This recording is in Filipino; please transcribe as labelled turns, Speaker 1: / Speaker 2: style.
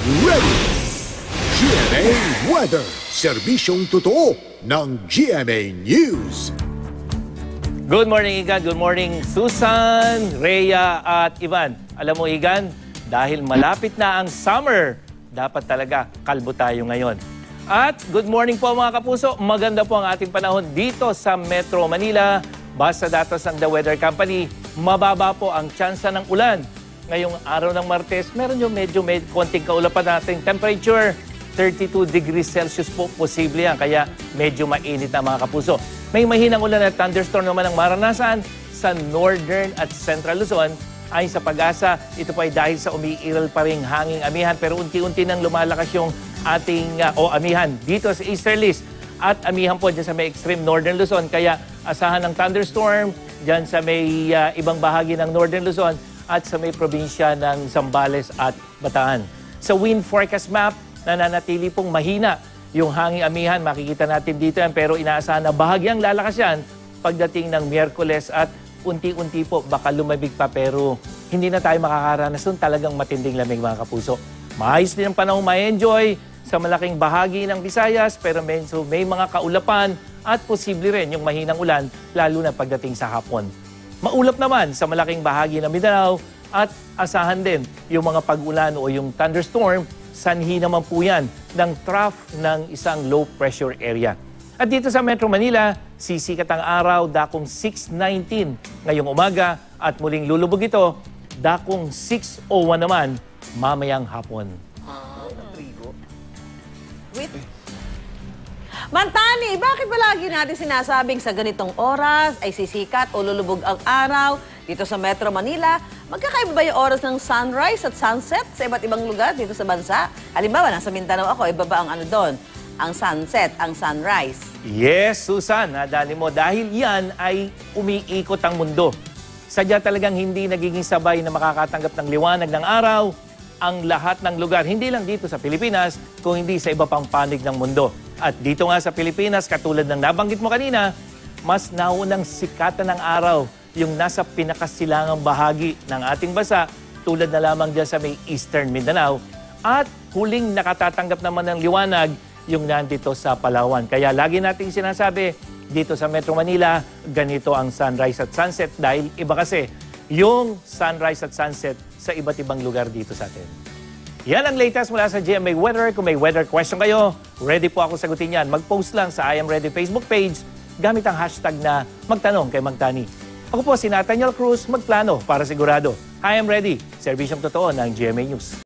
Speaker 1: ready! GMA Weather, serbisyong totoo ng GMA News.
Speaker 2: Good morning, Igan. Good morning, Susan, Rhea at Ivan. Alam mo, Igan, dahil malapit na ang summer, dapat talaga kalbo tayo ngayon. At good morning po mga kapuso. Maganda po ang ating panahon dito sa Metro Manila. Basta datos ng The Weather Company, mababa po ang tsansa ng ulan. Ngayong araw ng Martes, meron yung medyo konting kaulapan nating temperature. 32 degrees Celsius po posible yan, kaya medyo mainit na mga kapuso. May mahinang ulan at thunderstorm naman ang maranasan sa Northern at Central Luzon. Ayon sa Pag-asa, ito po ay dahil sa umiiral pa ring hanging amihan, pero unti-unti nang lumalakas yung ating amihan dito sa Easterlies. At amihan po dyan sa may extreme Northern Luzon, kaya asahan ng thunderstorm dyan sa may ibang bahagi ng Northern Luzon at sa may probinsya ng Zambales at Bataan. Sa wind forecast map, nananatili pong mahina yung hanging amihan. Makikita natin dito yan, pero inaasahan na bahagyang lalakas yan pagdating ng Miyerkules at unti-unti po baka lumabig pa, pero hindi na tayo makakaranas nun talagang matinding lamig mga kapuso. Maayos din ang panahon ma-enjoy sa malaking bahagi ng Visayas, pero may mga kaulapan at posible rin yung mahinang ulan lalo na pagdating sa hapon. Maulap naman sa malaking bahagi ng Mindanao at asahan din yung mga pag-ulan o yung thunderstorm. Sanhi naman po yan ng trough ng isang low pressure area. At dito sa Metro Manila, sisikat ang araw dakong 6:19 ngayong umaga at muling lulubog ito dakong 6:01 naman mamayang hapon.
Speaker 3: Wait. Mantani, bakit palagi natin sinasabing sa ganitong oras ay sisikat o lulubog ang araw dito sa Metro Manila? Magkakaiba ba yung oras ng sunrise at sunset sa iba't ibang lugar dito sa bansa? Halimbawa, nasa Mindanao ako, iba ba ang ano doon? Ang sunset, ang sunrise.
Speaker 2: Yes, Susan, nadali mo. Dahil yan ay umiikot ang mundo. Sadya talagang hindi nagiging sabay na makakatanggap ng liwanag ng araw ang lahat ng lugar. Hindi lang dito sa Pilipinas, kung hindi sa iba pang panig ng mundo. At dito nga sa Pilipinas, katulad ng nabanggit mo kanina, mas naunang sikatan ng araw yung nasa pinakasilangang bahagi ng ating bansa, tulad na lamang dyan sa may Eastern Mindanao. At huling nakatatanggap naman ng liwanag yung nandito sa Palawan. Kaya lagi nating sinasabi, dito sa Metro Manila, ganito ang sunrise at sunset dahil iba kasi yung sunrise at sunset sa iba't ibang lugar dito sa atin. Yan ang latest mula sa GMA Weather. Kung may weather question kayo, ready po ako sagutin yan. Mag-post lang sa I Am Ready Facebook page gamit ang hashtag na Magtanong kay Magtani. Ako po si Nathaniel Cruz, magplano para sigurado. I am ready. Serbisyong totoo ng GMA News.